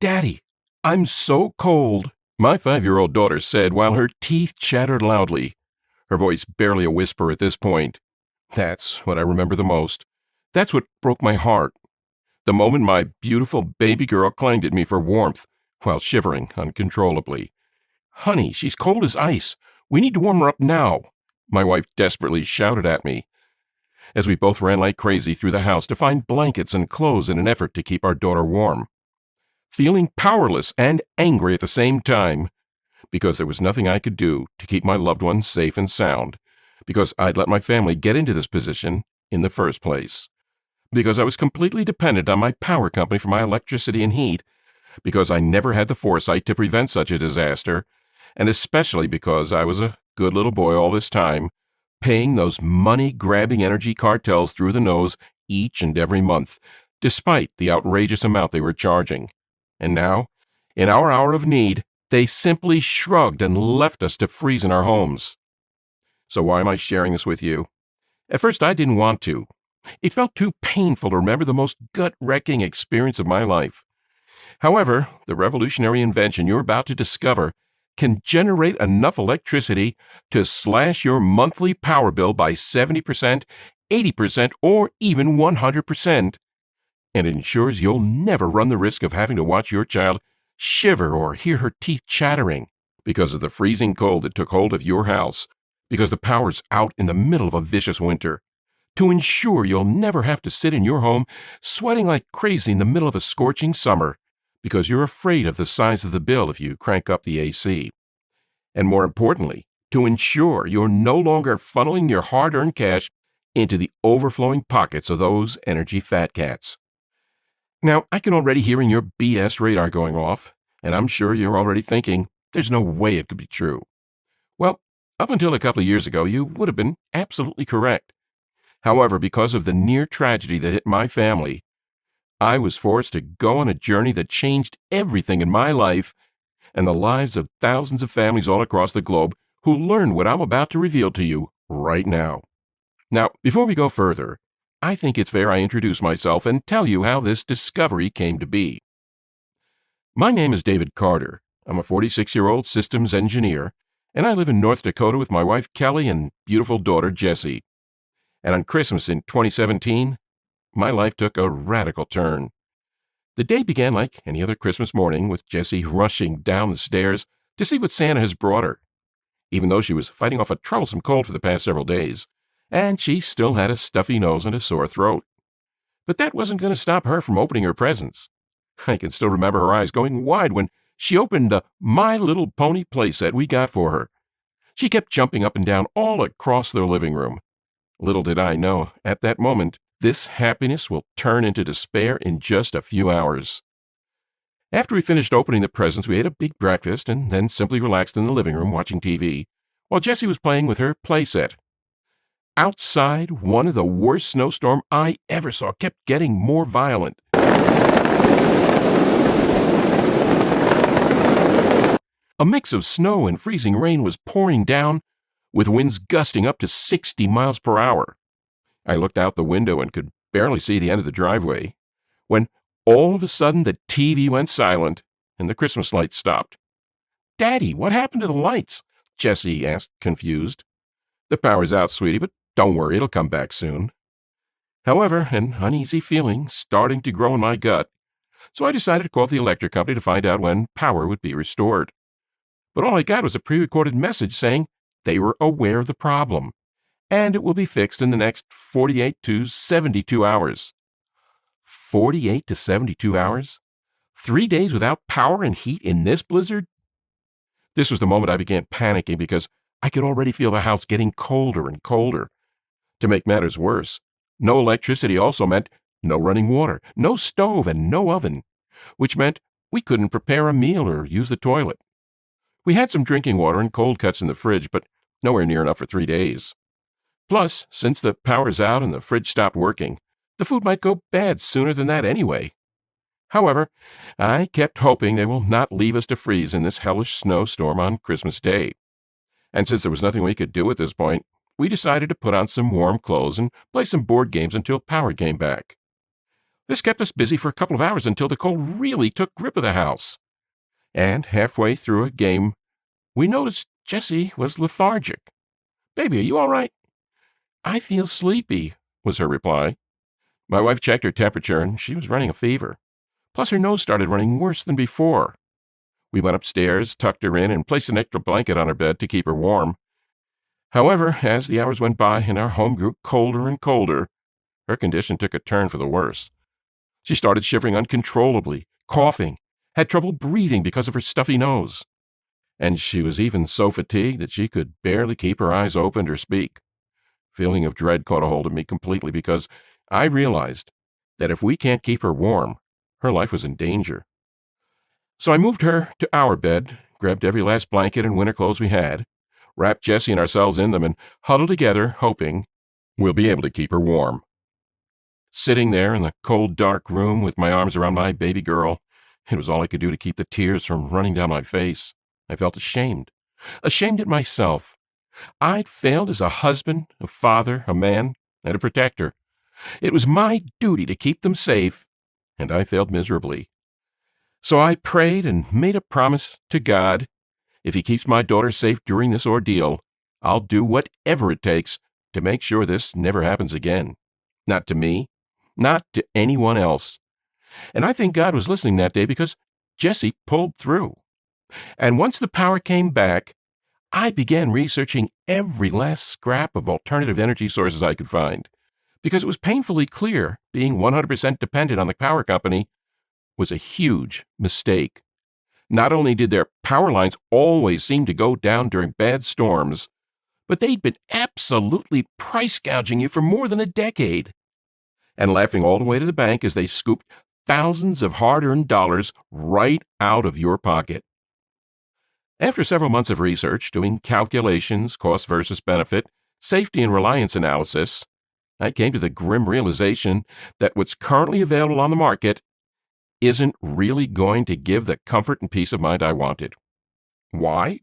Daddy, I'm so cold, my 5-year-old daughter said while her teeth chattered loudly, her voice barely a whisper at this point. That's what I remember the most. That's what broke my heart. The moment my beautiful baby girl clanged at me for warmth while shivering uncontrollably. Honey, she's cold as ice. We need to warm her up now, my wife desperately shouted at me, as we both ran like crazy through the house to find blankets and clothes in an effort to keep our daughter warm. Feeling powerless and angry at the same time, because there was nothing I could do to keep my loved ones safe and sound, because I'd let my family get into this position in the first place, because I was completely dependent on my power company for my electricity and heat, because I never had the foresight to prevent such a disaster, and especially because I was a good little boy all this time, paying those money-grabbing energy cartels through the nose each and every month, despite the outrageous amount they were charging. And now, in our hour of need, they simply shrugged and left us to freeze in our homes. So why am I sharing this with you? At first, I didn't want to. It felt too painful to remember the most gut-wrecking experience of my life. However, the revolutionary invention you're about to discover can generate enough electricity to slash your monthly power bill by 70%, 80%, or even 100%, and ensures you'll never run the risk of having to watch your child shiver or hear her teeth chattering because of the freezing cold that took hold of your house, because the power's out in the middle of a vicious winter, to ensure you'll never have to sit in your home sweating like crazy in the middle of a scorching summer because you're afraid of the size of the bill if you crank up the AC. And more importantly, to ensure you're no longer funneling your hard-earned cash into the overflowing pockets of those energy fat cats. Now, I can already hear your BS radar going off, and I'm sure you're already thinking, there's no way it could be true. Well, up until a couple of years ago, you would have been absolutely correct. However, because of the near tragedy that hit my family, I was forced to go on a journey that changed everything in my life and the lives of thousands of families all across the globe who learned what I'm about to reveal to you right now. Now, before we go further, I think it's fair I introduce myself and tell you how this discovery came to be. My name is David Carter. I'm a 46-year-old systems engineer, and I live in North Dakota with my wife Kelly and beautiful daughter Jessie. And on Christmas in 2017, my life took a radical turn. The day began like any other Christmas morning with Jessie rushing down the stairs to see what Santa has brought her, even though she was fighting off a troublesome cold for the past several days, and she still had a stuffy nose and a sore throat. But that wasn't going to stop her from opening her presents. I can still remember her eyes going wide when she opened the My Little Pony playset we got for her. She kept jumping up and down all across the living room. Little did I know, at that moment, this happiness will turn into despair in just a few hours. After we finished opening the presents, we ate a big breakfast and then simply relaxed in the living room watching TV, while Jessie was playing with her playset. Outside, one of the worst snowstorms I ever saw kept getting more violent. A mix of snow and freezing rain was pouring down, with winds gusting up to 60 miles per hour. I looked out the window and could barely see the end of the driveway, when all of a sudden the TV went silent and the Christmas lights stopped. "Daddy, what happened to the lights?" Jessie asked, confused. "The power's out, sweetie, but don't worry, it'll come back soon." However, an uneasy feeling starting to grow in my gut, so I decided to call the electric company to find out when power would be restored. But all I got was a pre-recorded message saying they were aware of the problem, and it will be fixed in the next 48 to 72 hours. 48 to 72 hours? 3 days without power and heat in this blizzard? This was the moment I began panicking because I could already feel the house getting colder and colder. To make matters worse, no electricity also meant no running water, no stove, and no oven, which meant we couldn't prepare a meal or use the toilet. We had some drinking water and cold cuts in the fridge, but nowhere near enough for 3 days. Plus, since the power's out and the fridge stopped working, the food might go bad sooner than that anyway. However, I kept hoping they will not leave us to freeze in this hellish snowstorm on Christmas Day. And since there was nothing we could do at this point, we decided to put on some warm clothes and play some board games until power came back. This kept us busy for a couple of hours until the cold really took grip of the house. And halfway through a game, we noticed Jessie was lethargic. "Baby, are you all right?" "I feel sleepy," was her reply. My wife checked her temperature, and she was running a fever. Plus, her nose started running worse than before. We went upstairs, tucked her in, and placed an extra blanket on her bed to keep her warm. However, as the hours went by and our home grew colder and colder, her condition took a turn for the worse. She started shivering uncontrollably, coughing, had trouble breathing because of her stuffy nose. And she was even so fatigued that she could barely keep her eyes open or speak. Feeling of dread caught a hold of me completely because I realized that if we can't keep her warm, her life was in danger. So I moved her to our bed, grabbed every last blanket and winter clothes we had, wrapped Jessie and ourselves in them, and huddled together, hoping we'll be able to keep her warm. Sitting there in the cold, dark room with my arms around my baby girl, it was all I could do to keep the tears from running down my face. I felt ashamed. Ashamed at myself. I'd failed as a husband, a father, a man, and a protector. It was my duty to keep them safe, and I failed miserably. So I prayed and made a promise to God. If He keeps my daughter safe during this ordeal, I'll do whatever it takes to make sure this never happens again. Not to me, not to anyone else. And I think God was listening that day because Jessie pulled through. And once the power came back, I began researching every last scrap of alternative energy sources I could find, because it was painfully clear being 100% dependent on the power company was a huge mistake. Not only did their power lines always seem to go down during bad storms, but they'd been absolutely price gouging you for more than a decade, and laughing all the way to the bank as they scooped thousands of hard-earned dollars right out of your pocket. After several months of research, doing calculations, cost versus benefit, safety and reliance analysis, I came to the grim realization that what's currently available on the market isn't really going to give the comfort and peace of mind I wanted. Why?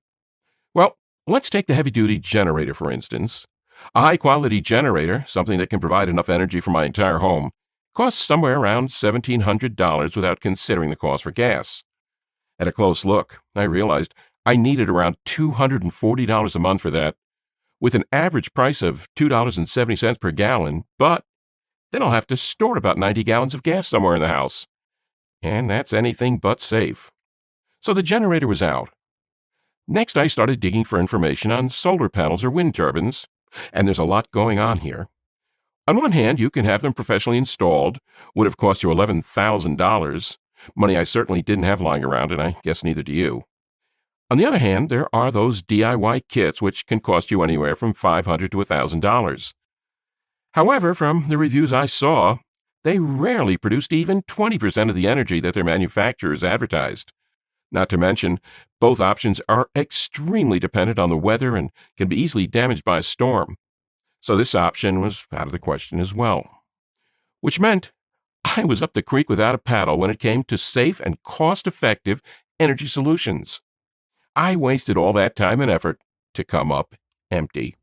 Well, let's take the heavy-duty generator, for instance. A high-quality generator, something that can provide enough energy for my entire home, costs somewhere around $1,700 without considering the cost for gas. At a close look, I realized I needed around $240 a month for that, with an average price of $2.70 per gallon, but then I'll have to store about 90 gallons of gas somewhere in the house. And that's anything but safe. So the generator was out. Next, I started digging for information on solar panels or wind turbines, and there's a lot going on here. On one hand, you can have them professionally installed, would have cost you $11,000, money I certainly didn't have lying around, and I guess neither do you. On the other hand, there are those DIY kits which can cost you anywhere from $500 to $1,000. However, from the reviews I saw, they rarely produced even 20% of the energy that their manufacturers advertised. Not to mention, both options are extremely dependent on the weather and can be easily damaged by a storm. So this option was out of the question as well. Which meant I was up the creek without a paddle when it came to safe and cost-effective energy solutions. I wasted all that time and effort to come up empty.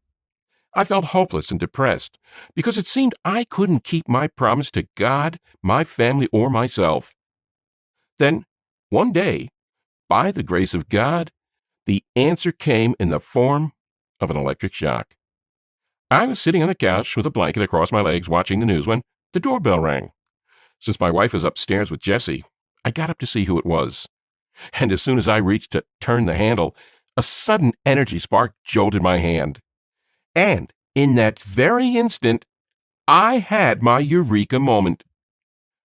I felt hopeless and depressed because it seemed I couldn't keep my promise to God, my family, or myself. Then, one day, by the grace of God, the answer came in the form of an electric shock. I was sitting on the couch with a blanket across my legs watching the news when the doorbell rang. Since my wife was upstairs with Jessie, I got up to see who it was. And as soon as I reached to turn the handle, a sudden energy spark jolted my hand. And in that very instant, I had my eureka moment.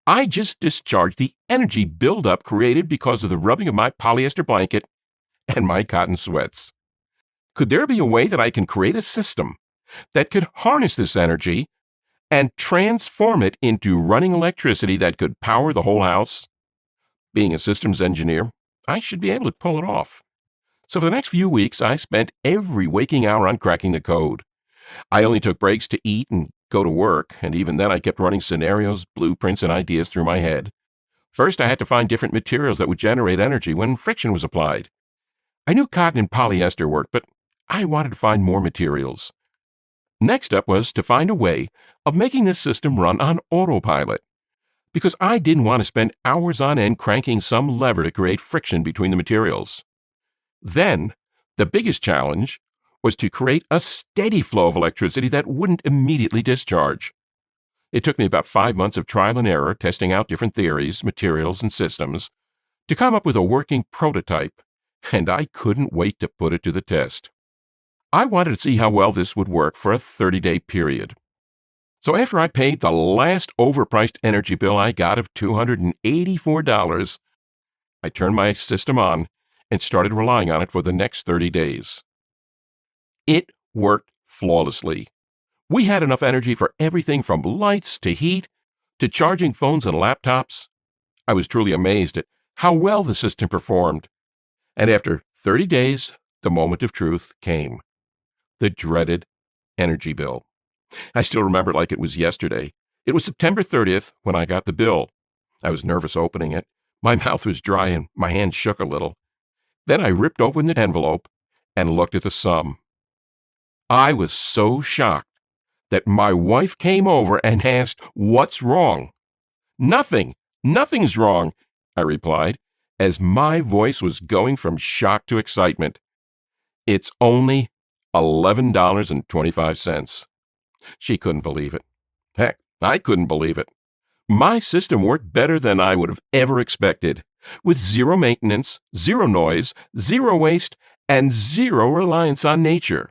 I just discharged the energy buildup created because of the rubbing of my polyester blanket and my cotton sweats. Could there be a way that I can create a system that could harness this energy and transform it into running electricity that could power the whole house? Being a systems engineer, I should be able to pull it off. So for the next few weeks, I spent every waking hour on cracking the code. I only took breaks to eat and go to work, and even then I kept running scenarios, blueprints, and ideas through my head. First, I had to find different materials that would generate energy when friction was applied. I knew cotton and polyester worked, but I wanted to find more materials. Next up was to find a way of making this system run on autopilot. because I didn't want to spend hours on end cranking some lever to create friction between the materials. Then, the biggest challenge was to create a steady flow of electricity that wouldn't immediately discharge. It took me about 5 months of trial and error, testing out different theories, materials, and systems, to come up with a working prototype, and I couldn't wait to put it to the test. I wanted to see how well this would work for a 30-day period. So after I paid the last overpriced energy bill I got of $284, I turned my system on and started relying on it for the next 30 days. It worked flawlessly. We had enough energy for everything from lights to heat to charging phones and laptops. I was truly amazed at how well the system performed. And after 30 days, the moment of truth came. The dreaded energy bill. I still remember it like it was yesterday. It was September 30th when I got the bill. I was nervous opening it. My mouth was dry and my hand shook a little. Then I ripped open the envelope and looked at the sum. I was so shocked that my wife came over and asked, "What's wrong?" Nothing's wrong," I replied, as my voice was going from shock to excitement. "It's only $11.25. She couldn't believe it. Heck, I couldn't believe it. My system worked better than I would have ever expected, with zero maintenance, zero noise, zero waste, and zero reliance on nature.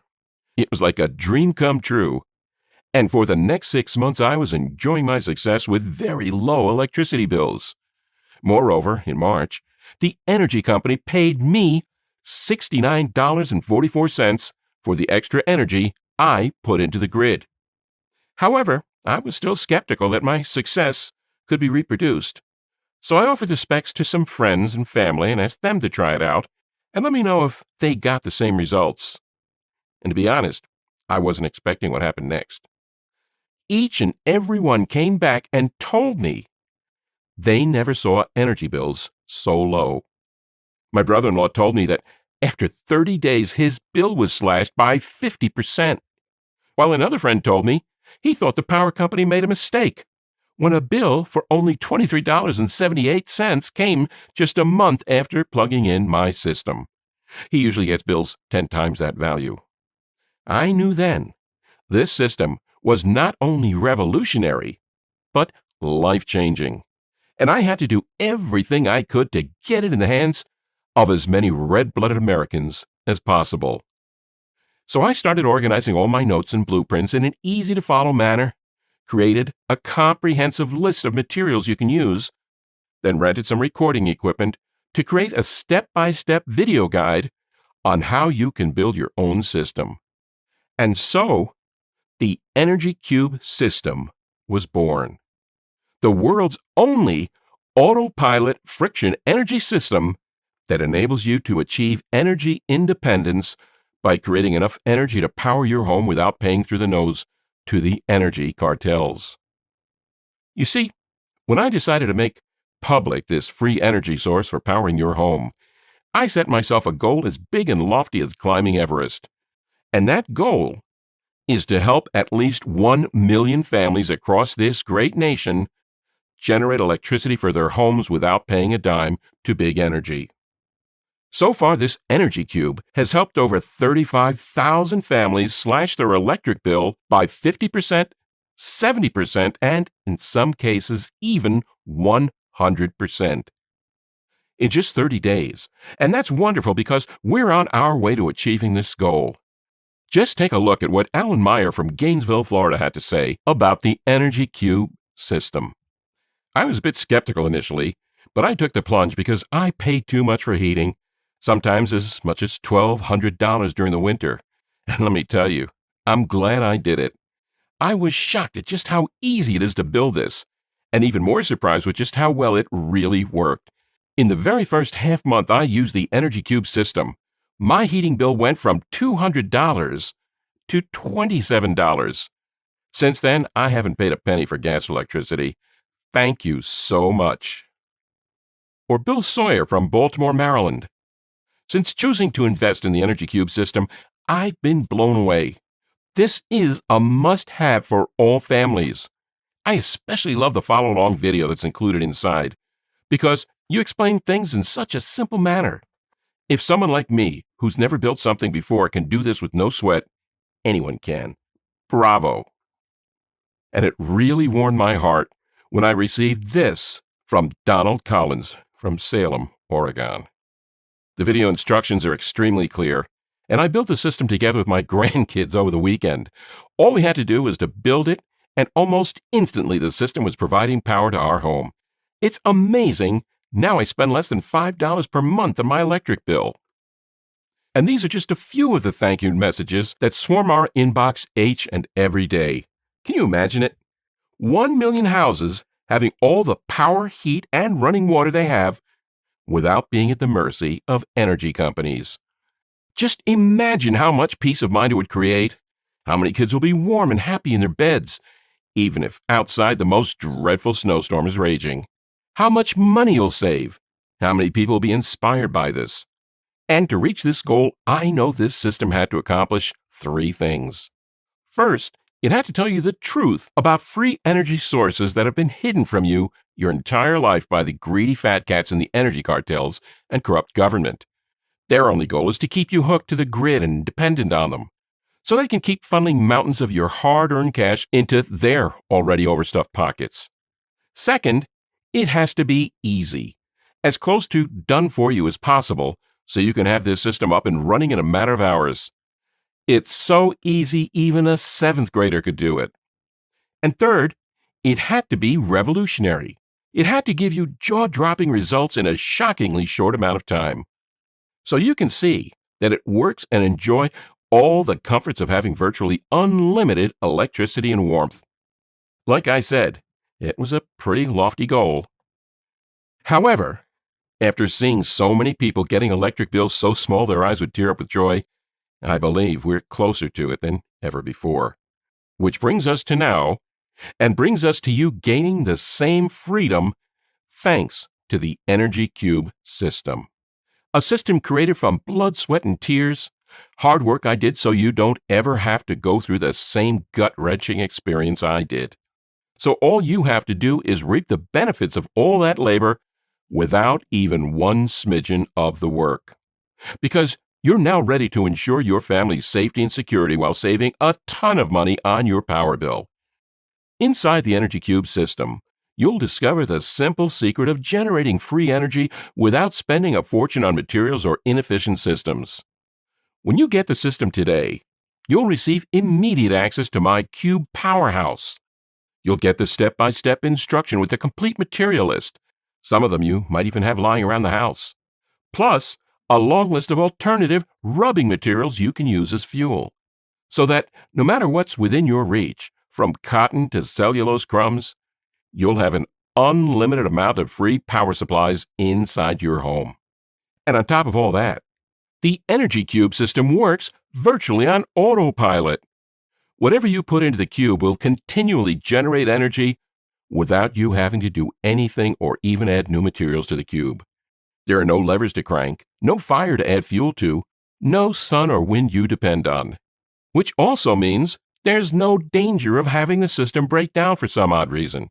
It was like a dream come true. And for the next 6 months, I was enjoying my success with very low electricity bills. Moreover, in March, the energy company paid me $69.44 for the extra energy I put into the grid. However, I was still skeptical that my success could be reproduced. So I offered the specs to some friends and family and asked them to try it out and let me know if they got the same results. And to be honest, I wasn't expecting what happened next. Each and every one came back and told me they never saw energy bills so low. My brother-in-law told me that after 30 days his bill was slashed by 50%, while another friend told me he thought the power company made a mistake when a bill for only $23.78 came just a month after plugging in my system. He usually gets bills 10 times that value. I knew then this system was not only revolutionary, but life-changing, and I had to do everything I could to get it in the hands of as many red-blooded Americans as possible. So I started organizing all my notes and blueprints in an easy-to-follow manner, created a comprehensive list of materials you can use, then rented some recording equipment to create a step-by-step video guide on how you can build your own system. And so, the Energy Cube system was born. The world's only autopilot friction energy system that enables you to achieve energy independence by creating enough energy to power your home without paying through the nose to the energy cartels. You see, when I decided to make public this free energy source for powering your home, I set myself a goal as big and lofty as climbing Everest. And that goal is to help at least 1 million families across this great nation generate electricity for their homes without paying a dime to big energy. So far, this Energy Cube has helped over 35,000 families slash their electric bill by 50%, 70%, and in some cases, even 100%. In just 30 days. And that's wonderful because we're on our way to achieving this goal. Just take a look at what Alan Meyer from Gainesville, Florida had to say about the Energy Cube system. I was a bit skeptical initially, but I took the plunge because I paid too much for heating, sometimes as much as $1,200 during the winter. And let me tell you, I'm glad I did it. I was shocked at just how easy it is to build this, and even more surprised with just how well it really worked. In the very first half month I used the Energy Cube system, my heating bill went from $200 to $27. Since then, I haven't paid a penny for gas or electricity. Thank you so much. Or Bill Sawyer from Baltimore, Maryland. Since choosing to invest in the Energy Cube system, I've been blown away. This is a must-have for all families. I especially love the follow-along video that's included inside because you explain things in such a simple manner. If someone like me, who's never built something before, can do this with no sweat, anyone can. Bravo. And it really warmed my heart when I received this from Donald Collins from Salem, Oregon. The video instructions are extremely clear, and I built the system together with my grandkids over the weekend. All we had to do was to build it, and almost instantly the system was providing power to our home. It's amazing. Now I spend less than $5 per month on my electric bill. And these are just a few of the thank you messages that swarm our inbox each and every day. Can you imagine it? 1 million houses having all the power, heat, and running water they have without being at the mercy of energy companies. Just imagine how much peace of mind it would create. How many kids will be warm and happy in their beds, even if outside the most dreadful snowstorm is raging. How much money you'll save. How many people will be inspired by this. And to reach this goal, I know this system had to accomplish 3 things. First, it had to tell you the truth about free energy sources that have been hidden from you your entire life by the greedy fat cats in the energy cartels and corrupt government. Their only goal is to keep you hooked to the grid and dependent on them, so they can keep funneling mountains of your hard-earned cash into their already overstuffed pockets. Second, it has to be easy, as close to done for you as possible, so you can have this system up and running in a matter of hours. It's so easy even a 7th grader could do it. And third, it had to be revolutionary. It had to give you jaw-dropping results in a shockingly short amount of time. So you can see that it works and enjoy all the comforts of having virtually unlimited electricity and warmth. Like I said, it was a pretty lofty goal. However, after seeing so many people getting electric bills so small their eyes would tear up with joy, I believe we're closer to it than ever before. Which brings us to now, and brings us to you gaining the same freedom thanks to the Energy Cube system. A system created from blood, sweat, and tears, hard work I did so you don't ever have to go through the same gut-wrenching experience I did. So all you have to do is reap the benefits of all that labor without even one smidgen of the work. Because you're now ready to ensure your family's safety and security while saving a ton of money on your power bill. Inside the Energy Cube system, you'll discover the simple secret of generating free energy without spending a fortune on materials or inefficient systems. When you get the system today, you'll receive immediate access to my Cube Powerhouse. You'll get the step-by-step instruction with the complete material list. Some of them you might even have lying around the house. Plus, a long list of alternative rubbing materials you can use as fuel. So that no matter what's within your reach, from cotton to cellulose crumbs, you'll have an unlimited amount of free power supplies inside your home. And on top of all that, the Energy Cube system works virtually on autopilot. Whatever you put into the cube will continually generate energy without you having to do anything or even add new materials to the cube. There are no levers to crank, no fire to add fuel to, no sun or wind you depend on. Which also means there's no danger of having the system break down for some odd reason.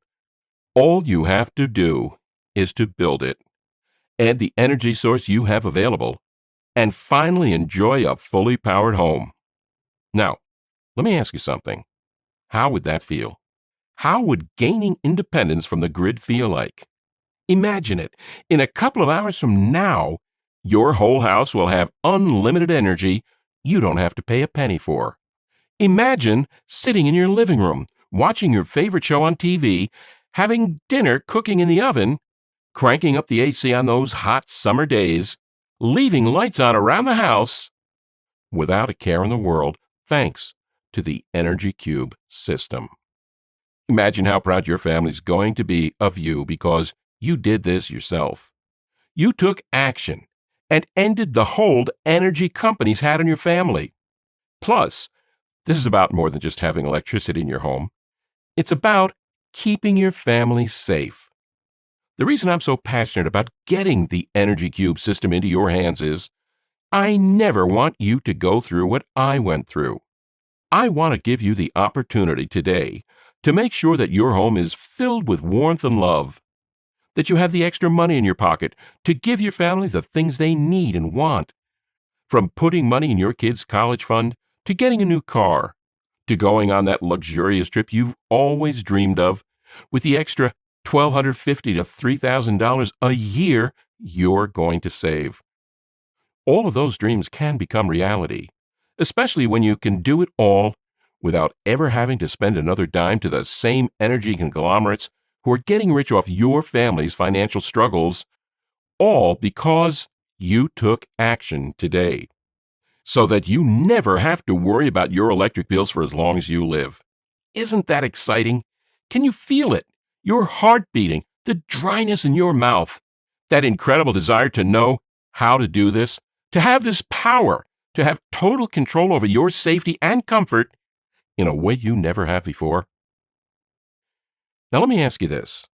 All you have to do is to build it, add the energy source you have available, and finally enjoy a fully powered home. Now, let me ask you something. How would that feel? How would gaining independence from the grid feel like? Imagine it. In a couple of hours from now, your whole house will have unlimited energy you don't have to pay a penny for. Imagine sitting in your living room, watching your favorite show on TV, having dinner cooking in the oven, cranking up the AC on those hot summer days, leaving lights on around the house, without a care in the world, thanks to the Energy Cube system. Imagine how proud your family's going to be of you because you did this yourself. You took action and ended the hold energy companies had on your family. Plus, this is about more than just having electricity in your home. It's about keeping your family safe. The reason I'm so passionate about getting the Energy Cube system into your hands is I never want you to go through what I went through. I want to give you the opportunity today to make sure that your home is filled with warmth and love, that you have the extra money in your pocket to give your family the things they need and want, from putting money in your kids' college fund to getting a new car, to going on that luxurious trip you've always dreamed of with the extra $1,250 to $3,000 a year you're going to save. All of those dreams can become reality, especially when you can do it all without ever having to spend another dime to the same energy conglomerates who are getting rich off your family's financial struggles, all because you took action today, so that you never have to worry about your electric bills for as long as you live. Isn't that exciting? Can you feel it? Your heart beating, the dryness in your mouth, that incredible desire to know how to do this, to have this power, to have total control over your safety and comfort in a way you never have before. Now let me ask you this.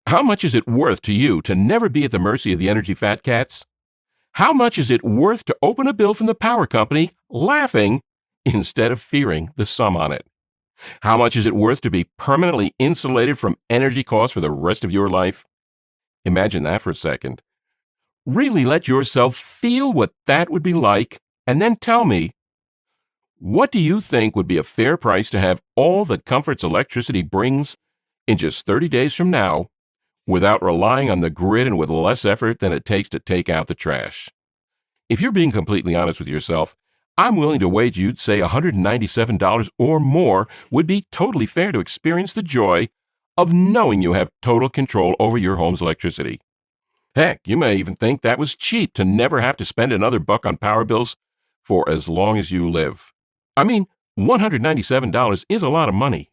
How much is it worth to you to never be at the mercy of the energy fat cats? How much is it worth to open a bill from the power company laughing instead of fearing the sum on it? How much is it worth to be permanently insulated from energy costs for the rest of your life? Imagine that for a second. Really let yourself feel what that would be like, and then tell me, what do you think would be a fair price to have all the comforts electricity brings in just 30 days from now without relying on the grid and with less effort than it takes to take out the trash? If you're being completely honest with yourself, I'm willing to wager you'd say $197 or more would be totally fair to experience the joy of knowing you have total control over your home's electricity. Heck, you may even think that was cheap to never have to spend another buck on power bills for as long as you live. I mean, $197 is a lot of money,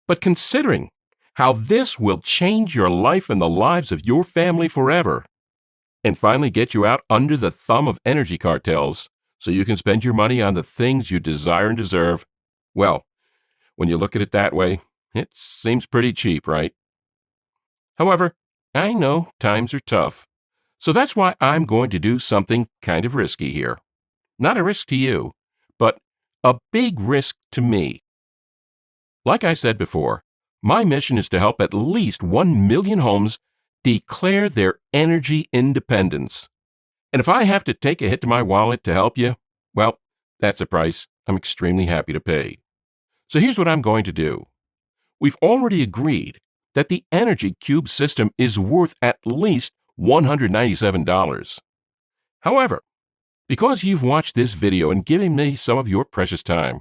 but considering how this will change your life and the lives of your family forever, and finally get you out under the thumb of energy cartels so you can spend your money on the things you desire and deserve, well, when you look at it that way, it seems pretty cheap, right? However, I know times are tough, so that's why I'm going to do something kind of risky here. Not a risk to you, but a big risk to me. Like I said before, my mission is to help at least 1 million homes declare their energy independence. And if I have to take a hit to my wallet to help you, well, that's a price I'm extremely happy to pay. So here's what I'm going to do. We've already agreed that the Energy Cube system is worth at least $197. However, because you've watched this video and given me some of your precious time,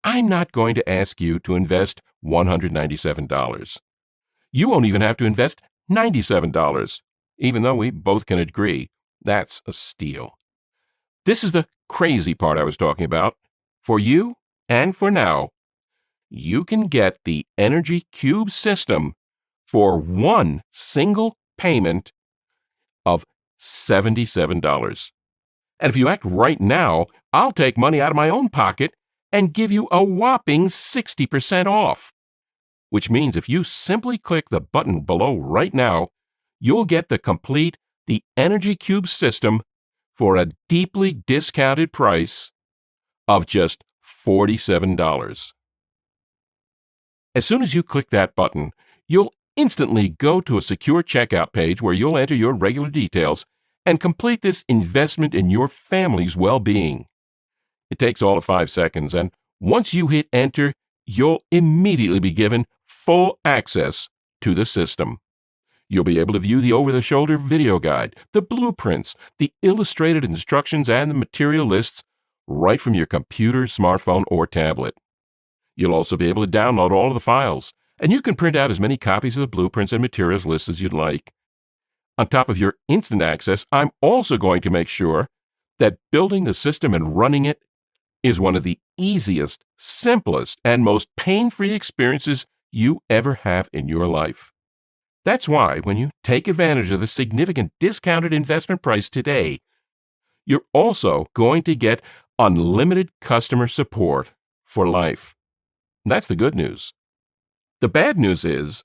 I'm not going to ask you to invest $197. You won't even have to invest $97, even though we both can agree that's a steal. This is the crazy part I was talking about. For you and for now, you can get the Energy Cube system for one single payment of $77. And if you act right now, I'll take money out of my own pocket and give you a whopping 60% off. Which means if you simply click the button below right now, you'll get the Energy Cube system for a deeply discounted price of just $47. As soon as you click that button, you'll instantly go to a secure checkout page where you'll enter your regular details and complete this investment in your family's well-being. It takes all of 5 seconds, and once you hit enter, you'll immediately be given full access to the system. You'll be able to view the over-the-shoulder video guide, the blueprints, the illustrated instructions, and the material lists right from your computer, smartphone, or tablet. You'll also be able to download all of the files, and you can print out as many copies of the blueprints and materials lists as you'd like. On top of your instant access, I'm also going to make sure that building the system and running it is one of the easiest, simplest, and most pain-free experiences you ever have in your life. That's why when you take advantage of the significant discounted investment price today, you're also going to get unlimited customer support for life. That's the good news. The bad news is,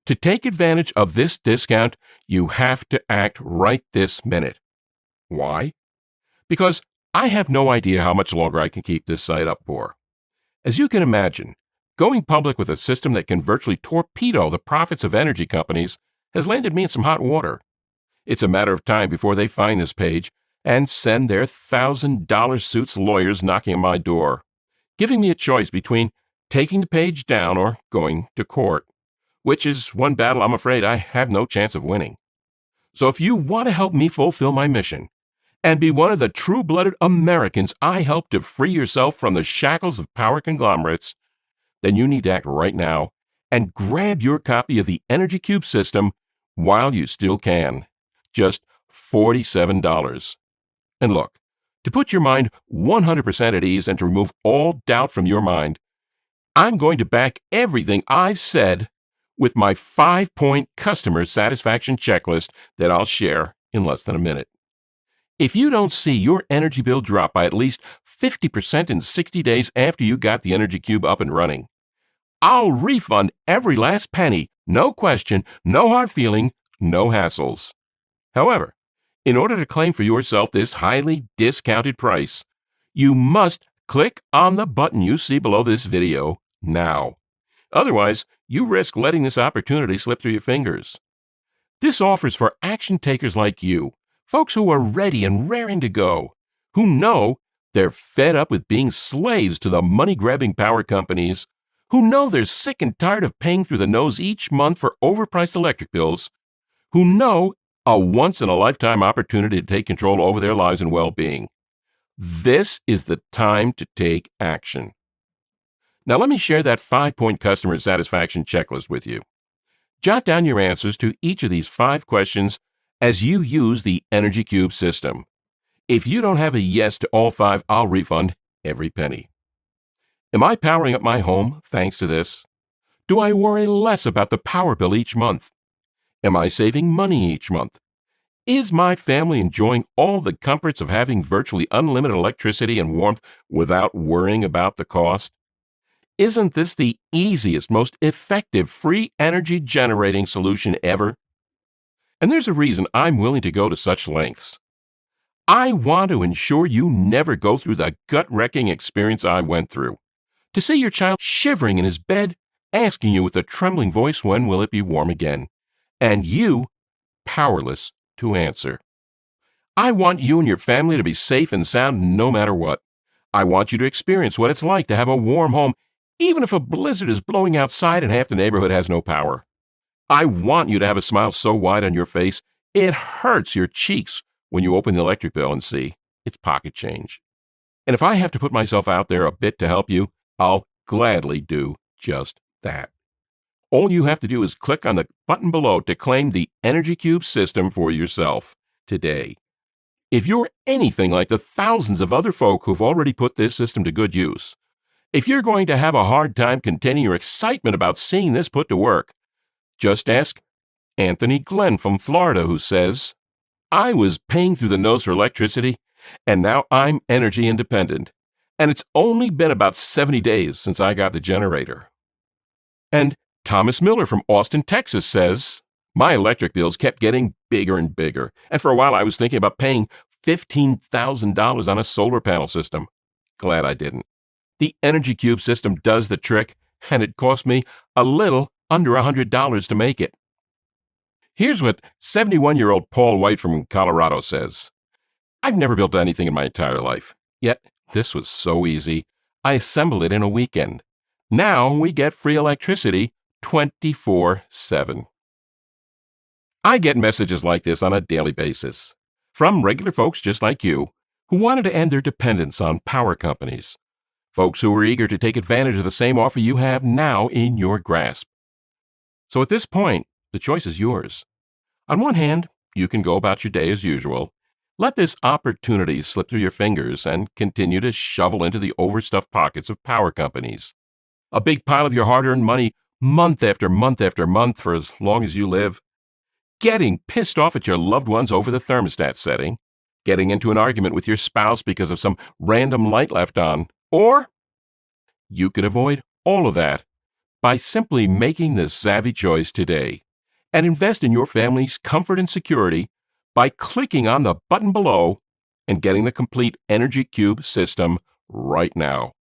to take advantage of this discount, you have to act right this minute. Why? Because I have no idea how much longer I can keep this site up for. As you can imagine, Going public with a system that can virtually torpedo the profits of energy companies has landed me in some hot water. It's a matter of time before they find this page and send their $1,000 suits lawyers knocking on my door, giving me a choice between taking the page down or going to court, which is one battle I'm afraid I have no chance of winning. So if you want to help me fulfill my mission and be one of the true-blooded Americans I help to free yourself from the shackles of power conglomerates, then you need to act right now and grab your copy of the Energy Cube system while you still can. Just $47. And look, to put your mind 100% at ease and to remove all doubt from your mind, I'm going to back everything I've said with my 5-point customer satisfaction checklist that I'll share in less than a minute. If you don't see your energy bill drop by at least 50% in 60 days after you got the Energy Cube up and running, I'll refund every last penny, no question, no hard feeling, no hassles. However, in order to claim for yourself this highly discounted price, you must click on the button you see below this video now. Otherwise, you risk letting this opportunity slip through your fingers. This offer's for action takers like you, folks who are ready and raring to go, who know they're fed up with being slaves to the money-grabbing power companies, who know they're sick and tired of paying through the nose each month for overpriced electric bills, who know a once-in-a-lifetime opportunity to take control over their lives and well-being. This is the time to take action. Now let me share that 5-point customer satisfaction checklist with you. Jot down your answers to each of these 5 questions as you use the Energy Cube system. If you don't have a yes to all 5, I'll refund every penny. Am I powering up my home thanks to this? Do I worry less about the power bill each month? Am I saving money each month? Is my family enjoying all the comforts of having virtually unlimited electricity and warmth without worrying about the cost? Isn't this the easiest, most effective free energy generating solution ever? And there's a reason I'm willing to go to such lengths. I want to ensure you never go through the gut-wrecking experience I went through. To see your child shivering in his bed, asking you with a trembling voice when will it be warm again, and you powerless to answer. I want you and your family to be safe and sound no matter what. I want you to experience what it's like to have a warm home, even if a blizzard is blowing outside and half the neighborhood has no power. I want you to have a smile so wide on your face, it hurts your cheeks when you open the electric bill and see it's pocket change. And if I have to put myself out there a bit to help you, I'll gladly do just that. All you have to do is click on the button below to claim the Energy Cube system for yourself today. If you're anything like the thousands of other folk who've already put this system to good use, if you're going to have a hard time containing your excitement about seeing this put to work, just ask Anthony Glenn from Florida, who says, I was paying through the nose for electricity, and now I'm energy independent. And it's only been about 70 days since I got the generator. And Thomas Miller from Austin, Texas says, my electric bills kept getting bigger and bigger, and for a while I was thinking about paying $15,000 on a solar panel system. Glad I didn't. The Energy Cube system does the trick, and it cost me a little under $100 to make it. Here's what 71-year-old Paul White from Colorado says. I've never built anything in my entire life, yet this was so easy. I assembled it in a weekend. Now we get free electricity 24/7. I get messages like this on a daily basis from regular folks just like you who wanted to end their dependence on power companies, folks who are eager to take advantage of the same offer you have now in your grasp. So at this point, the choice is yours. On one hand, you can go about your day as usual, let this opportunity slip through your fingers, and continue to shovel into the overstuffed pockets of power companies. A big pile of your hard-earned money month after month after month for as long as you live. Getting pissed off at your loved ones over the thermostat setting. Getting into an argument with your spouse because of some random light left on. Or you could avoid all of that by simply making this savvy choice today and invest in your family's comfort and security by clicking on the button below and getting the complete Energy Cube system right now.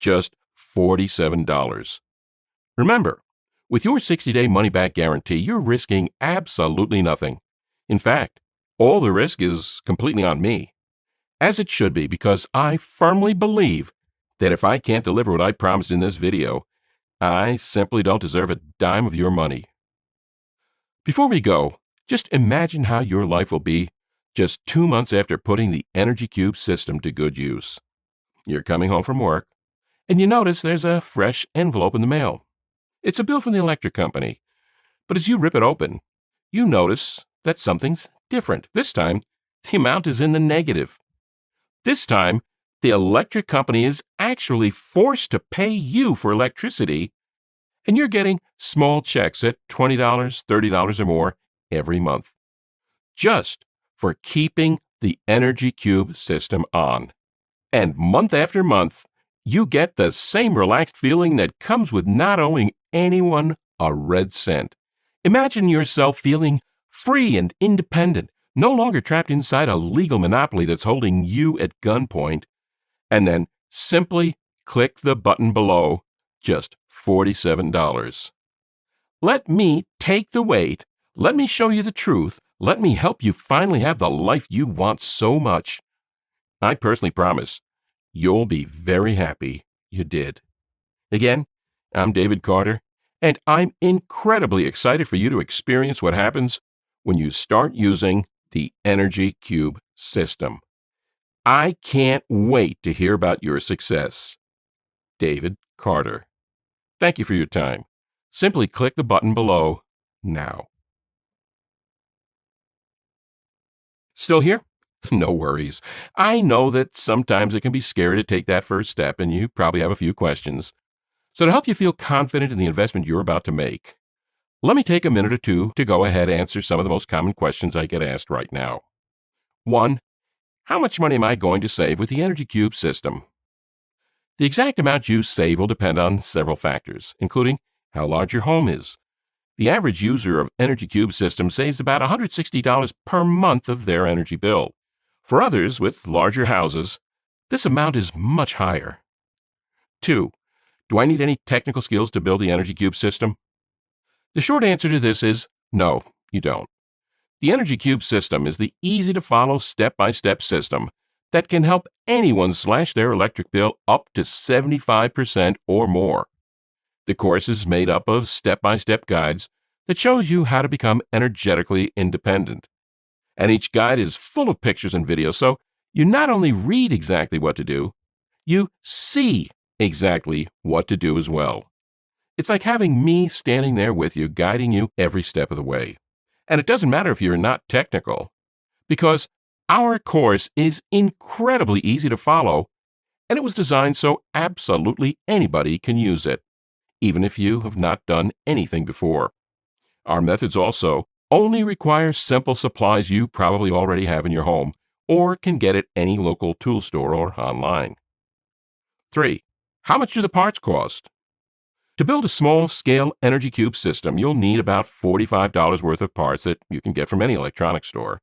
Just $47. Remember, with your 60-day money-back guarantee, you're risking absolutely nothing. In fact, all the risk is completely on me, as it should be, because I firmly believe that if I can't deliver what I promised in this video, I simply don't deserve a dime of your money. Before we go, just imagine how your life will be just 2 months after putting the Energy Cube system to good use. You're coming home from work, and you notice there's a fresh envelope in the mail. It's a bill from the electric company, but as you rip it open, you notice that something's different. This time, the amount is in the negative. This time, the electric company is actually forced to pay you for electricity, and you're getting small checks at $20, $30 or more every month, just for keeping the Energy Cube system on. And month after month, you get the same relaxed feeling that comes with not owing anyone a red cent. Imagine yourself feeling free and independent, no longer trapped inside a legal monopoly that's holding you at gunpoint, and then simply click the button below, just $47. Let me take the weight. Let me show you the truth. Let me help you finally have the life you want so much. I personally promise you'll be very happy you did. Again, I'm David Carter, and I'm incredibly excited for you to experience what happens when you start using the Energy Cube system. I can't wait to hear about your success. David Carter. Thank you for your time. Simply click the button below now. Still here? No worries. I know that sometimes it can be scary to take that first step, and you probably have a few questions. So to help you feel confident in the investment you're about to make, let me take a minute or two to go ahead and answer some of the most common questions I get asked right now. 1. How much money am I going to save with the Energy Cube system? The exact amount you save will depend on several factors, including how large your home is. The average user of Energy Cube system saves about $160 per month of their energy bill. For others with larger houses, this amount is much higher. 2. Do I need any technical skills to build the Energy Cube system? The short answer to this is no, you don't. The Energy Cube system is the easy-to-follow step-by-step system that can help anyone slash their electric bill up to 75% or more. The course is made up of step-by-step guides that shows you how to become energetically independent. And each guide is full of pictures and videos, so you not only read exactly what to do, you see exactly what to do as well. It's like having me standing there with you, guiding you every step of the way. And it doesn't matter if you're not technical, because our course is incredibly easy to follow, and it was designed so absolutely anybody can use it, even if you have not done anything before. Our methods also only require simple supplies you probably already have in your home or can get at any local tool store or online. 3. How much do the parts cost? To build a small-scale Energy Cube system, you'll need about $45 worth of parts that you can get from any electronics store.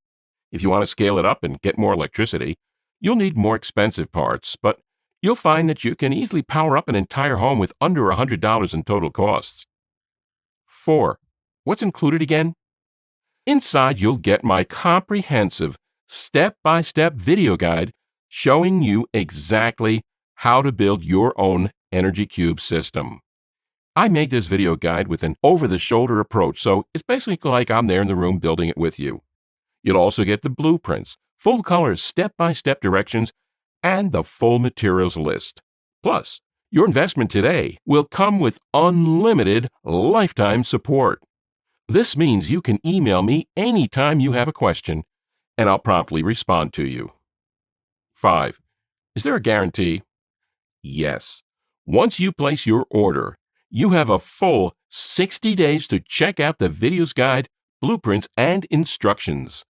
If you want to scale it up and get more electricity, you'll need more expensive parts, but you'll find that you can easily power up an entire home with under $100 in total costs. 4. What's included again? Inside, you'll get my comprehensive step-by-step video guide showing you exactly how to build your own Energy Cube system. I made this video guide with an over-the-shoulder approach, so it's basically like I'm there in the room building it with you. You'll also get the blueprints, full-color step-by-step directions, and the full materials list. Plus, your investment today will come with unlimited lifetime support. This means you can email me anytime you have a question, and I'll promptly respond to you. 5. Is there a guarantee? Yes. Once you place your order, you have a full 60 days to check out the video's guide, blueprints, and instructions.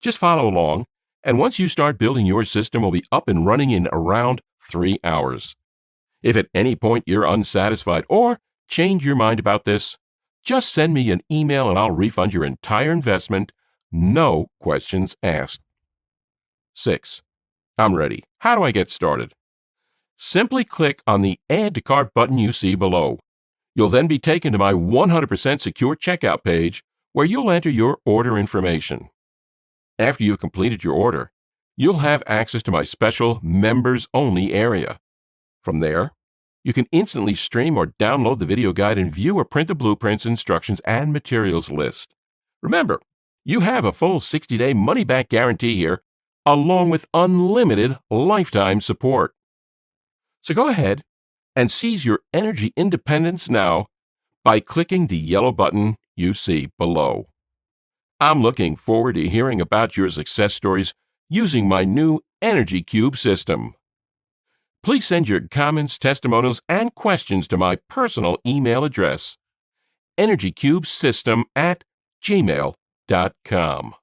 Just follow along, and once you start building, your system will be up and running in around 3 hours. If at any point you're unsatisfied or change your mind about this, just send me an email and I'll refund your entire investment, no questions asked. 6. I'm ready. How do I get started? Simply click on the Add to Cart button you see below. You'll then be taken to my 100% secure checkout page where you'll enter your order information. After you've completed your order, you'll have access to my special members-only area. From there, you can instantly stream or download the video guide and view or print the blueprints, instructions, and materials list. Remember, you have a full 60-day money-back guarantee here, along with unlimited lifetime support. So go ahead and seize your energy independence now by clicking the yellow button you see below. I'm looking forward to hearing about your success stories using my new Energy Cube system. Please send your comments, testimonials, and questions to my personal email address, energycubesystem@gmail.com.